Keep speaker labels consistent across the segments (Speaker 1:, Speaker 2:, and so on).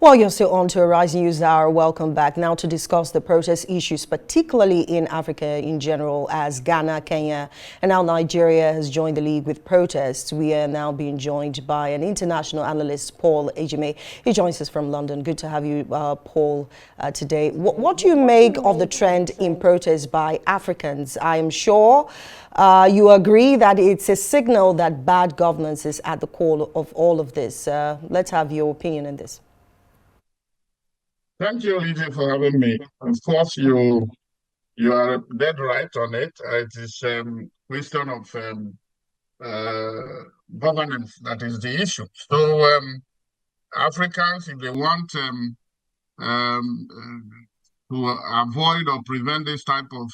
Speaker 1: Well, you're still on to Arise News Hour. Welcome back. Now to discuss the protest issues, particularly in Africa in general, as Ghana, Kenya, and now Nigeria has joined the league with protests. We are now being joined by an international analyst, Paul Ejime. He joins us from London. Good to have you, Paul, today. What do you make of the trend in protests by Africans? I am sure you agree that it's a signal that bad governance is at the core of all of this. Let's have your opinion on this.
Speaker 2: Thank you, Lizzie, for having me. Of course, you are dead right on it. It is question of governance that is the issue. So Africans, if they want to avoid or prevent this type of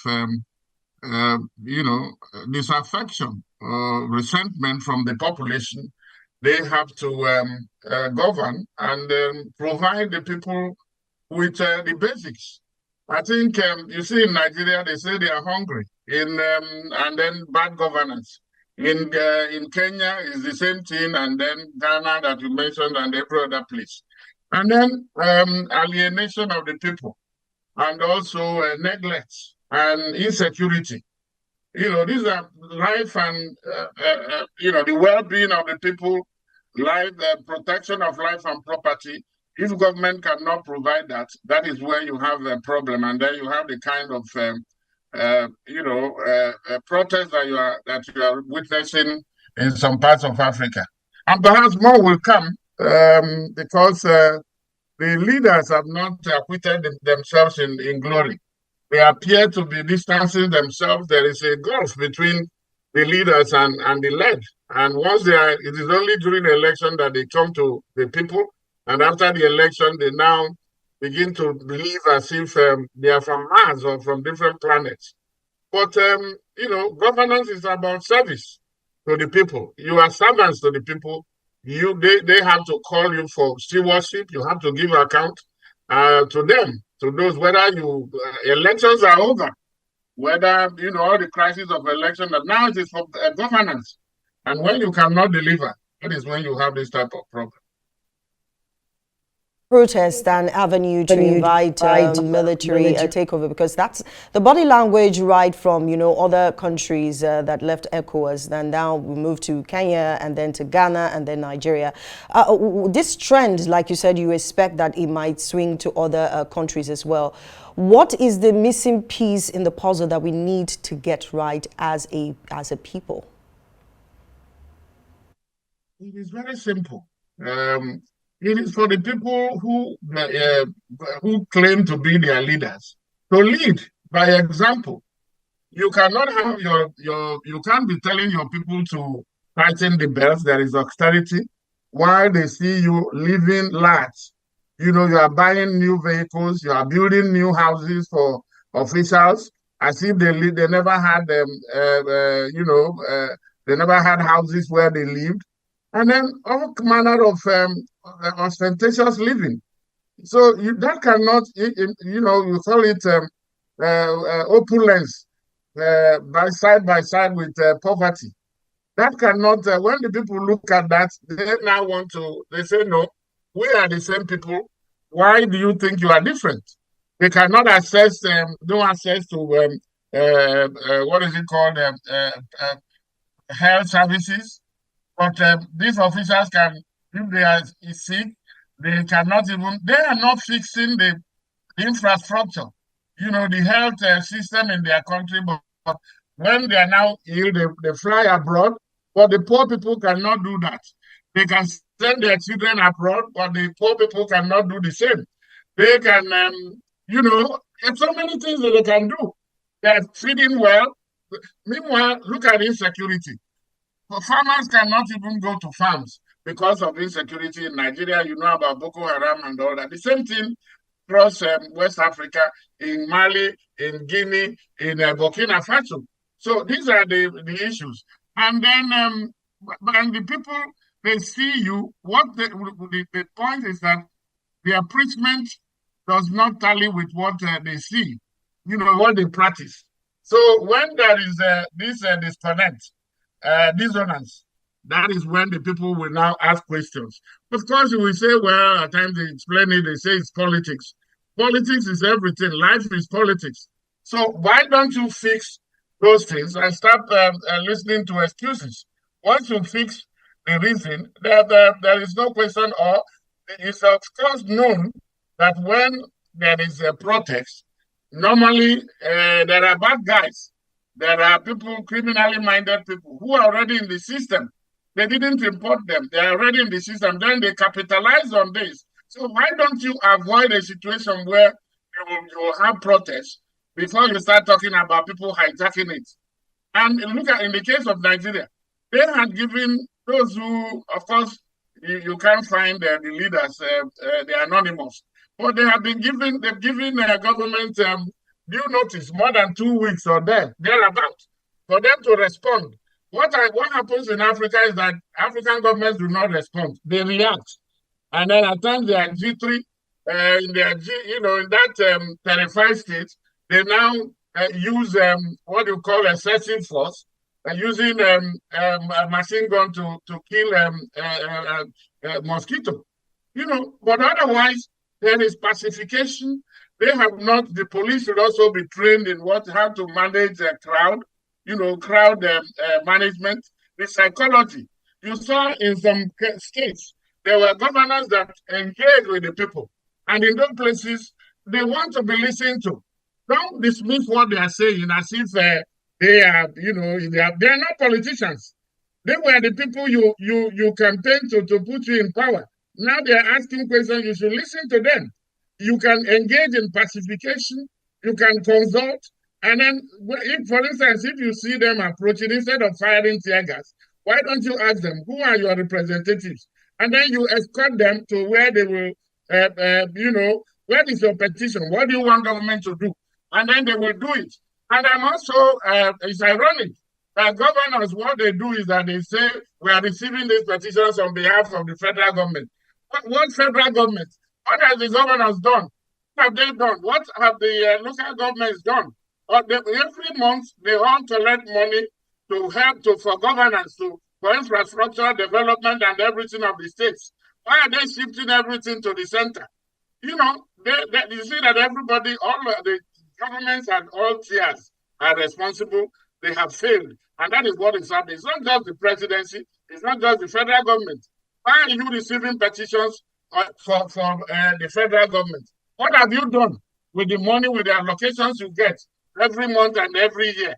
Speaker 2: disaffection or resentment from the population, they have to govern and provide the people with the basics. I think you see in Nigeria they say they are hungry and then bad governance. In Kenya is the same thing, and then Ghana that you mentioned, and every other place, and then alienation of the people, and also neglect and insecurity. These are life and the well-being of the people, life, protection of life and property. If government cannot provide that, that is where you have a problem, and then you have the kind of protest that you are witnessing in some parts of Africa, and perhaps more will come because the leaders have not acquitted themselves in glory. They appear to be distancing themselves. There is a gulf between the leaders and the led, and once it is only during the election that they come to the people. And after the election, they now begin to believe as if they are from Mars or from different planets. But, governance is about service to the people. You are servants to the people. They have to call you for stewardship. You have to give account to them, to those, whether elections are over, whether, all the crisis of election, but now it is for governance. And when you cannot deliver, that is when you have this type of problem.
Speaker 1: Protest an avenue to invite military takeover, because that's the body language right from other countries that left ECOWAS. Then now we move to Kenya and then to Ghana and then Nigeria. This trend, like you said, you expect that it might swing to other countries as well. What is the missing piece in the puzzle that we need to get right as a people?
Speaker 2: It is very simple. It is for the people who claim to be their leaders to lead by example. You cannot have you can't be telling your people to tighten the belts. There is austerity while they see you living large. You are buying new vehicles, you are building new houses for officials as if they never had they never had houses where they lived, and then all manner of ostentatious living. So that cannot, you call it opulence by side with poverty. That cannot, when the people look at that, they say, no, we are the same people. Why do you think you are different? They cannot access, no access to, what is it called, health services. But these officials can, if they are sick, they are not fixing the infrastructure, the health system in their country. But when they are now ill, they fly abroad. But the poor people cannot do that. They can send their children abroad, but the poor people cannot do the same. They can, there's so many things that they can do. They are feeding well. Meanwhile, look at insecurity. Farmers cannot even go to farms because of insecurity in Nigeria. You know about Boko Haram and all that. The same thing across West Africa, in Mali, in Guinea, in Burkina Faso. So these are the issues. And then and the people, they see you. The point is that their preachment does not tally with what they see, what they practice. So when there is this disconnect, dissonance, That is when the people will now ask questions. Of course, you will say, well, at times they explain it, they say it's politics. Politics is everything. Life is politics. So why don't you fix those things and stop listening to excuses? Once you fix the reason, there is no question, or it's of course known that when there is a protest, normally there are bad guys. There are people, criminally minded people, who are already in the system. They didn't import them. They are already in the system. Then they capitalize on this. So why don't you avoid a situation where you will have protests before you start talking about people hijacking it? And look at in the case of Nigeria, they had given those who, of course, you can't find the leaders, the anonymous, but they have been given, they've given government due notice more than 2 weeks or thereabout for them to respond. What happens in Africa is that African governments do not respond; they react, and then at times they are jittery. In their in that terrified state, they now use what you call excessive force, using a machine gun to kill mosquito. But otherwise there is pacification. They have not. The police should also be trained in how to manage a crowd. Crowd management, the psychology. You saw in some states there were governors that engaged with the people, and in those places they want to be listened to. Don't dismiss what they are saying as if they are, they are not politicians. They were the people you campaign to put you in power. Now they are asking questions. You should listen to them. You can engage in pacification. You can consult. And then, if, for instance, if you see them approaching, instead of firing tear gas, why don't you ask them, who are your representatives? And then you escort them to where they will, where is your petition? What do you want government to do? And then they will do it. And I'm also, it's ironic that governors, what they do is that they say, we are receiving these petitions on behalf of the federal government. What federal government? What have the governors done? What have they done? What have the local governments done? Every month, they all collect money to help for governance, for infrastructure development and everything of the states. Why are they shifting everything to the center? You see that everybody, all the governments and all tiers are responsible. They have failed. And that is what is happening. It's not just the presidency, it's not just the federal government. Why are you receiving petitions from the federal government? What have you done with the money, with the allocations you get every month and every year?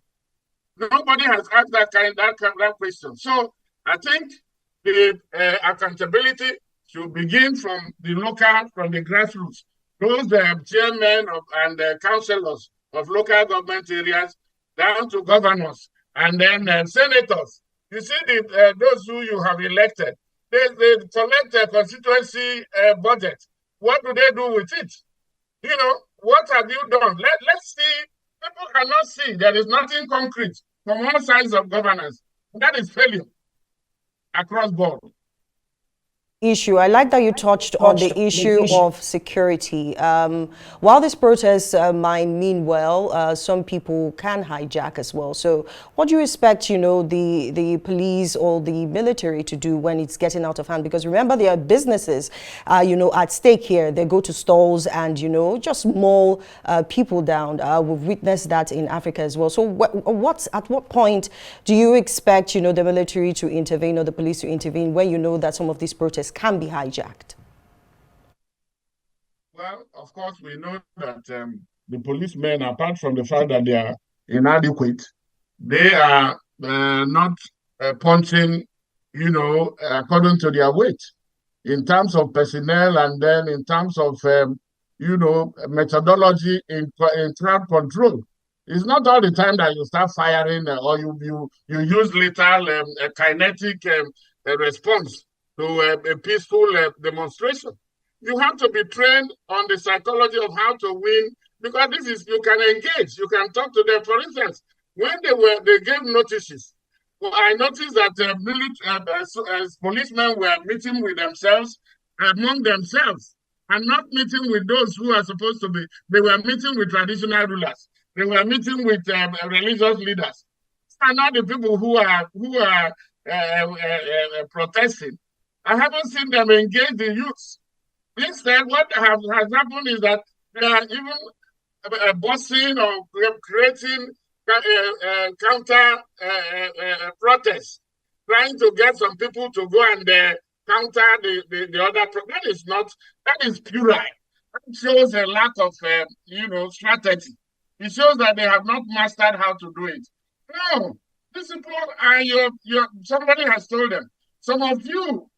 Speaker 2: Nobody has asked that question. So I think the accountability should begin from the grassroots. Those chairmen and councillors of local government areas, down to governors, and then senators. You see, those who you have elected, they collect a constituency budget. What do they do with it? What have you done? Let's see. People cannot see. There is nothing concrete from all sides of governance. That is failure across board.
Speaker 1: Issue. I like that you touched on the issue of security. While this protest might mean well, some people can hijack as well. So what do you expect, the police or the military to do when it's getting out of hand? Because remember, there are businesses, at stake here. They go to stalls and, just maul people down. We've witnessed that in Africa as well. So at what point do you expect, the military to intervene or the police to intervene when you know that some of these protests can be hijacked?
Speaker 2: Well, of course, we know that the policemen, apart from the fact that they are inadequate, they are not punching, according to their weight in terms of personnel, and then in terms of, methodology in crowd control. It's not all the time that you start firing or you use lethal kinetic response to a peaceful demonstration. You have to be trained on the psychology of how to win, because you can engage, you can talk to them. For instance, when they gave notices, well, I noticed that policemen were meeting with themselves, among themselves, and not meeting with those who are supposed to be. They were meeting with traditional rulers. They were meeting with religious leaders. And not the people who are protesting. I haven't seen them engage the youth. Instead, what has happened is that they are even bossing or creating counter protests, trying to get some people to go and counter the other. That is not, that is puerile. That shows a lack of, strategy. It shows that they have not mastered how to do it. No, these people are somebody has told them. Some of you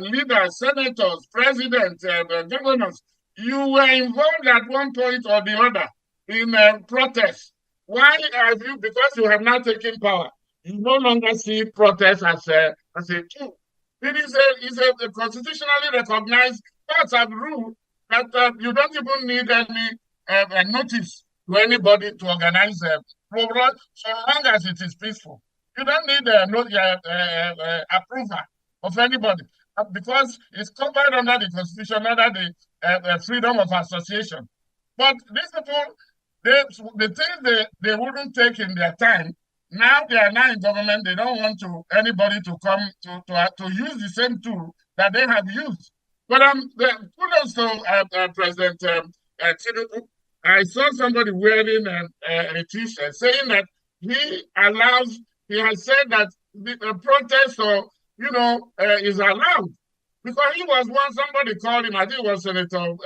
Speaker 2: leaders, senators, presidents, governors, you were involved at one point or the other in protests. Why have you? Because you have now taken power. You no longer see protests as a tool. It is a constitutionally recognized parts of rule that you don't even need any notice to anybody to organize a program so long as it is peaceful. You don't need approval of anybody because it's covered under the Constitution, under the freedom of association. But these people, the things they wouldn't take in their time, now they are now in government. They don't want anybody to come to use the same tool that they have used. But kudos to President Tinubu. I saw somebody wearing a T-shirt saying that he has said that the protest or is allowed because he was one. Somebody called him. I think it was Senator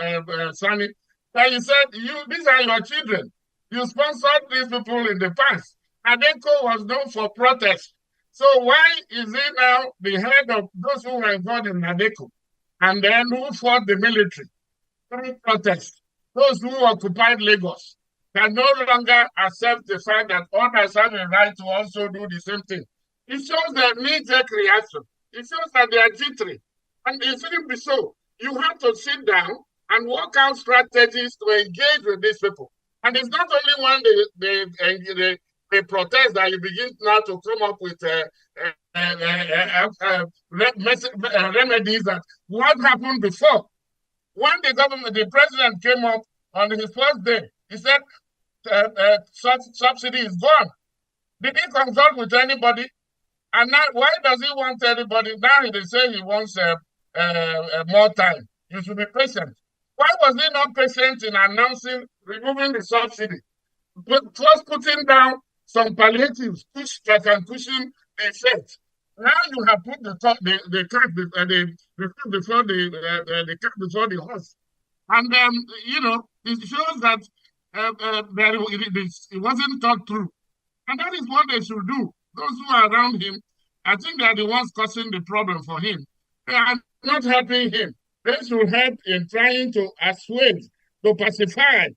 Speaker 2: Sani. And he said, these are your children. You sponsored these people in the past. Adeko was known for protest. So why is he now the head of those who were involved in Adeko and then who fought the military through protest? Those who occupied Lagos can no longer accept the fact that others have a right to also do the same thing. It shows their knee-jerk reaction. It shows that they are jittery. And it shouldn't be so. You have to sit down and work out strategies to engage with these people. And it's not only when they protest that you begin now to come up with remedies that what happened before. When the president came up on his first day, he said subsidy is gone. Did he consult with anybody? And now, why does he want everybody? Now they say he wants more time. You should be patient. Why was he not patient in announcing removing the subsidy? But first putting down some palliatives that can cushion the effect. Now you have put the cart before the horse, and it shows that it wasn't thought through, and that is what they should do. Those who are around him, I think they are the ones causing the problem for him. They are not helping him. They should help in trying to assuage, to pacify,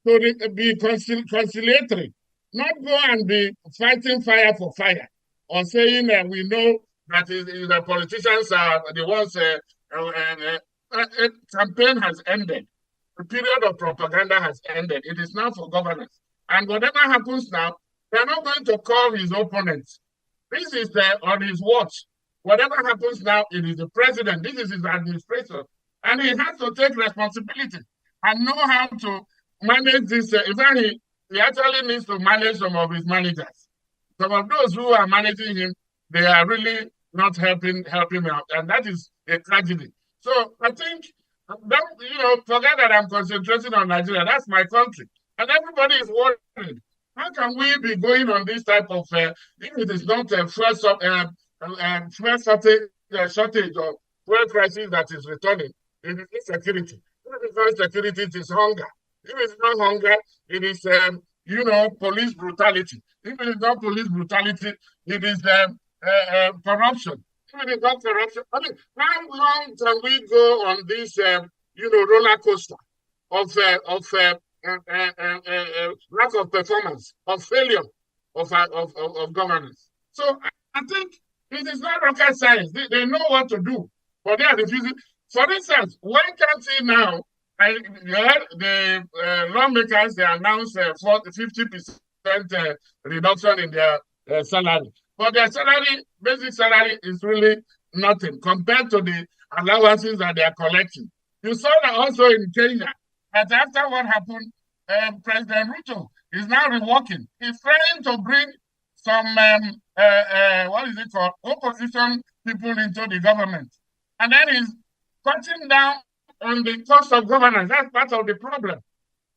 Speaker 2: to be conciliatory, not go and be fighting fire for fire or saying that we know that the politicians are the ones. Campaign has ended. The period of propaganda has ended. It is now for governance. And whatever happens now, they're not going to call his opponents. This is on his watch. Whatever happens now, it is the president. This is his administration. And he has to take responsibility and know how to manage this. In fact, he actually needs to manage some of his managers. Some of those who are managing him, they are really not helping him out. And that is a tragedy. So I think, forget that I'm concentrating on Nigeria. That's my country. And everybody is worried. How can we be going on this type of, if it is not a first shortage or fuel crisis that is returning, it is insecurity. If it is not security, it is hunger. If it is not hunger, it is, police brutality. If it is not police brutality, it is corruption. If it is not corruption, I mean, how long can we go on this, roller coaster of lack of performance, of failure of governance? So I think it is not rocket science. They know what to do, but they are refusing. For instance, why can't he now? The lawmakers, they announced 50% reduction in their salary. But their basic salary is really nothing compared to the allowances that they are collecting. You saw that also in Kenya, that after what happened, President Ruto is now reworking. He's trying to bring some what is it called, opposition people into the government, and that is cutting down on the cost of governance. That's part of the problem.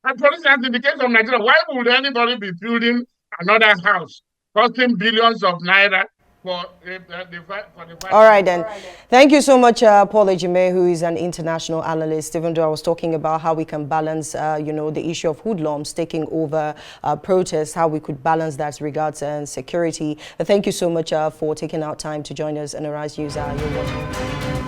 Speaker 2: And for instance, in the case of Nigeria, why would anybody be building another house costing billions of naira for the
Speaker 1: All right then. Thank you so much, Paul Ejime, who is an international analyst. Even though I was talking about how we can balance, the issue of hoodlums taking over protests, how we could balance that regards security. Thank you so much for taking out time to join us on Arise News. You're welcome.